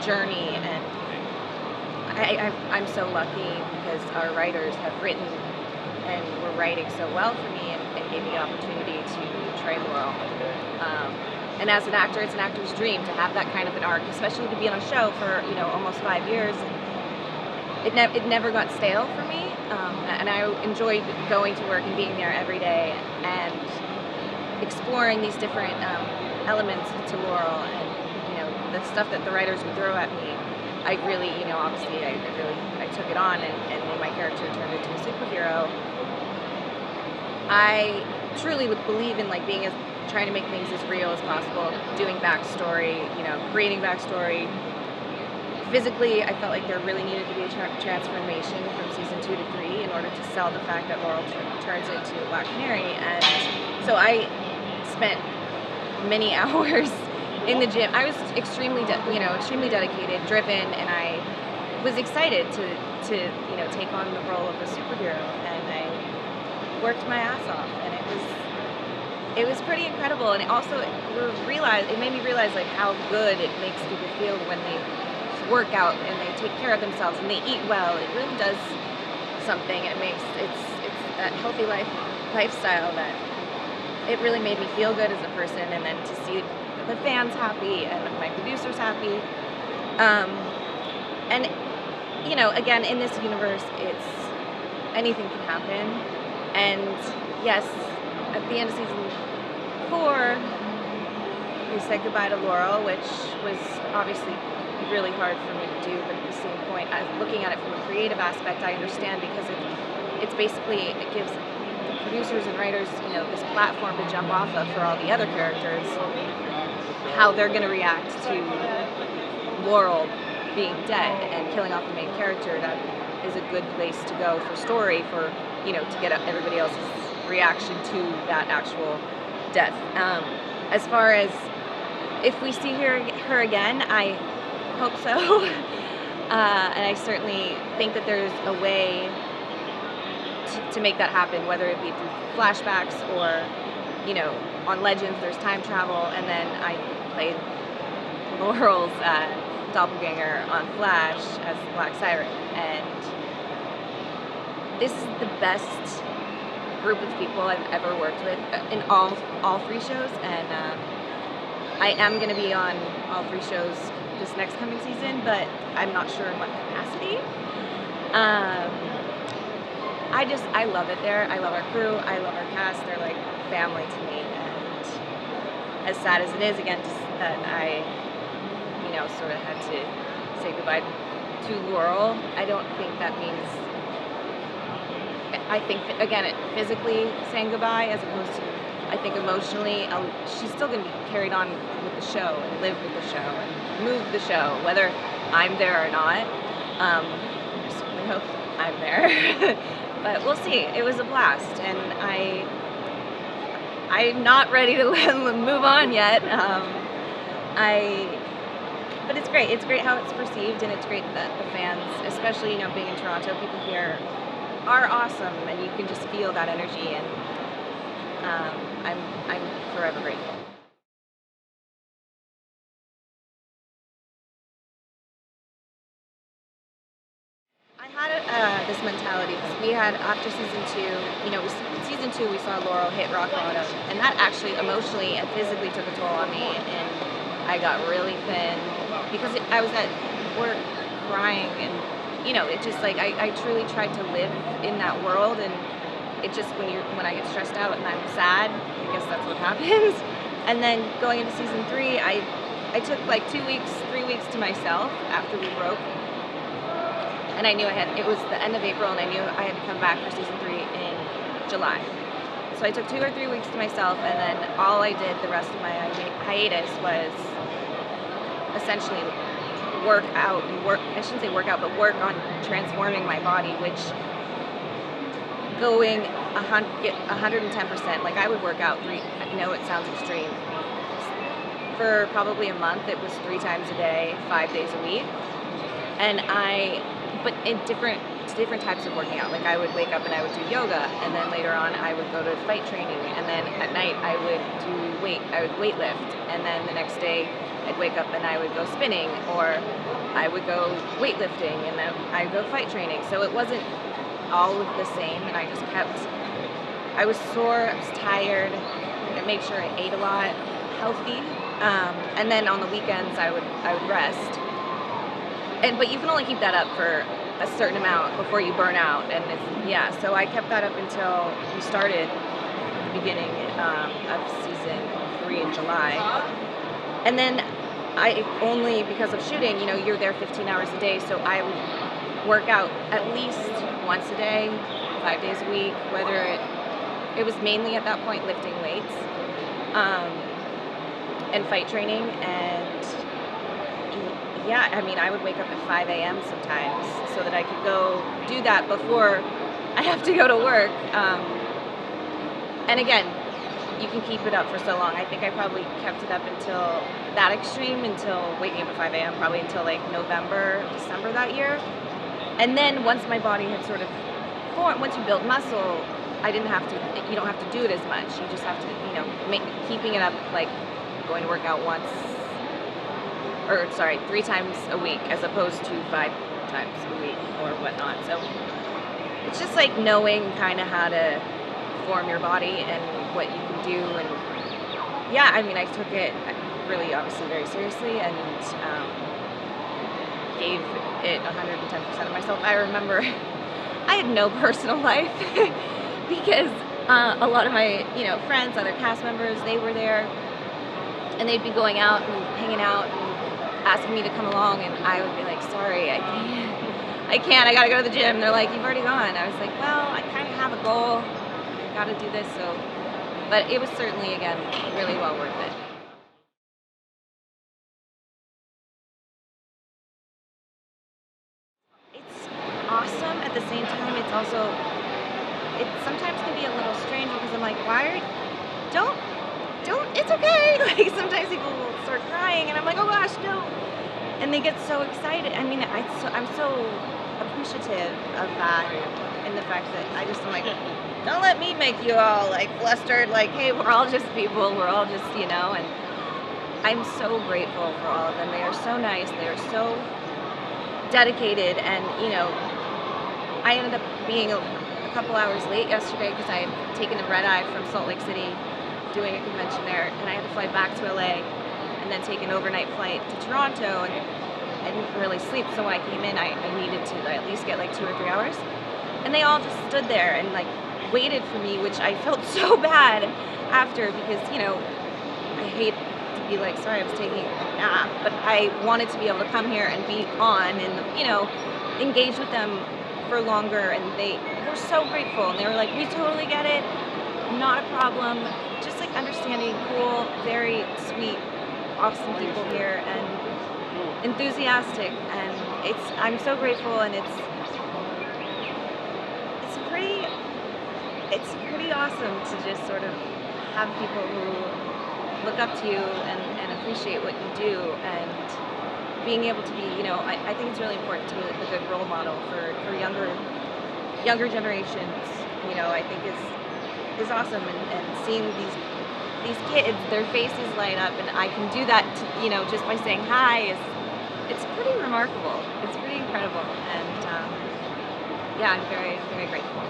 journey, and I'm so lucky because our writers have written and were writing so well for me, and gave me the opportunity to try Laurel. And as an actor, it's an actor's dream to have that kind of an arc, especially to be on a show for almost 5 years. It never got stale for me, and I enjoyed going to work and being there every day and exploring these different elements to Laurel, and the stuff that the writers would throw at me. I really, obviously, I took it on and made my character turn into a superhero. I truly would believe in trying to make things as real as possible, doing backstory, creating backstory. Physically, I felt like there really needed to be a transformation from season 2 to 3 in order to sell the fact that Laurel turns into Black Canary, and so I spent many hours in the gym. I was extremely dedicated, driven, and I was excited to take on the role of a superhero, and I worked my ass off, and it was pretty incredible. And it also it made me realize how good it makes people feel when they work out and they take care of themselves and they eat well. It really does something, and it's that healthy lifestyle that it really made me feel good as a person, and then to see the fans happy and my producers happy. And again, in this universe, anything can happen. And yes, at the end of season 4, we said goodbye to Laurel, which was obviously really hard for me to do, but at the same point, looking at it from a creative aspect, I understand, because it gives the producers and writers, this platform to jump off of for all the other characters, how they're going to react to Laurel being dead and killing off the main character. That is a good place to go for story, for to get everybody else's reaction to that actual death. As far as if we see her again, I hope so. And I certainly think that there's a way to make that happen, whether it be through flashbacks or, on Legends there's time travel, and then I played Laurel's doppelganger on Flash as Black Siren, and this is the best group of people I've ever worked with in all 3 shows, and I am going to be on all 3 shows this next coming season, but I'm not sure in what capacity. I love it there. I love our crew. I love our cast. They're like family to me, and as sad as it is, again, that I, sort of had to say goodbye to Laurel, I don't think that means. I think, again, physically saying goodbye, as opposed to, I think emotionally, she's still going to be carried on with the show and live with the show and move the show, whether I'm there or not. I certainly hope I'm there. But we'll see. It was a blast, and I'm not ready to move on yet. But it's great. It's great how it's perceived, and it's great that the fans, especially being in Toronto, people here are awesome, and you can just feel that energy, and I'm forever grateful. I had this mentality, because we had, after season 2, season 2 we saw Laurel hit rock bottom, and that actually emotionally and physically took a toll on me, and I got really thin, because I was at work crying, and it just I truly tried to live in that world, and it just, when I get stressed out and I'm sad, I guess that's what happens. And then going into season 3, I took 2 weeks, 3 weeks to myself after we broke, and I knew it was the end of April, and I knew I had to come back for season 3 in July. So I took 2 or 3 weeks to myself, and then all I did the rest of my hiatus was essentially work work on transforming my body, which going 110%, I would work out I know it sounds extreme, for probably a month. It was 3 times a day, 5 days a week, and but in different different types of working out. Like I would wake up and I would do yoga, and then later on I would go to fight training, and then at night I would weightlift, and then the next day I'd wake up and I would go spinning, or I would go weightlifting, and then I'd go fight training. So it wasn't all of the same, and I was sore, I was tired, I made sure I ate a lot, healthy, and then on the weekends I would rest. But you can only keep that up for a certain amount before you burn out, and so I kept that up until we started the beginning of season 3 in July, and then I only, because of shooting, you're there 15 hours a day, so I would work out at least once a day, 5 days a week, whether it was mainly at that point lifting weights, and fight training, and I would wake up at 5 a.m. sometimes so that I could go do that before I have to go to work. And again, you can keep it up for so long. I think I probably kept it up until that extreme, until waking up at 5 a.m., probably until like November, December that year. And then once my body had sort of formed, once you build muscle, you don't have to do it as much. You just have to, keeping it up, like going to work out 3 times a week as opposed to 5 times a week or whatnot. So it's just like knowing kind of how to form your body and what you can do. And I took it really obviously very seriously, and gave it 110% of myself. I remember I had no personal life because a lot of my friends, other cast members, they were there, and they'd be going out and hanging out and asking me to come along, and I would be like, sorry, I can't, I gotta go to the gym. They're like, you've already gone. I was like, well, I kind of have a goal, I gotta do this. But it was certainly, again, really well worth it. It's awesome. At the same time, it sometimes can be a little strange, because I'm like, don't, it's okay. Like sometimes people will start crying, and I'm like, oh gosh, no. And they get so excited. I'm so appreciative of that, and the fact that I'm like, don't let me make you all like flustered. Like, hey, we're all just people. We're all just, and I'm so grateful for all of them. They are so nice. They are so dedicated, and I ended up being a couple hours late yesterday because I had taken a red eye from Salt Lake City, doing a convention there, and I had to fly back to LA and then take an overnight flight to Toronto, and I didn't really sleep, so when I came in I needed to at least get like 2 or 3 hours, and they all just stood there and like waited for me, which I felt so bad after, because I hate to be like, sorry, I was taking a nap, but I wanted to be able to come here and be on and engage with them for longer, and they were so grateful, and they were like, we totally get it, not a problem, just like understanding, cool, very sweet, awesome people here, and enthusiastic, and I'm so grateful, and it's pretty awesome to just sort of have people who look up to you and appreciate what you do, and being able to be, I think it's really important to be like a good role model for younger generations, I think is awesome, and seeing these kids, their faces light up, and I can do that, just by saying hi, it's pretty remarkable. It's pretty incredible, and I'm very, very grateful.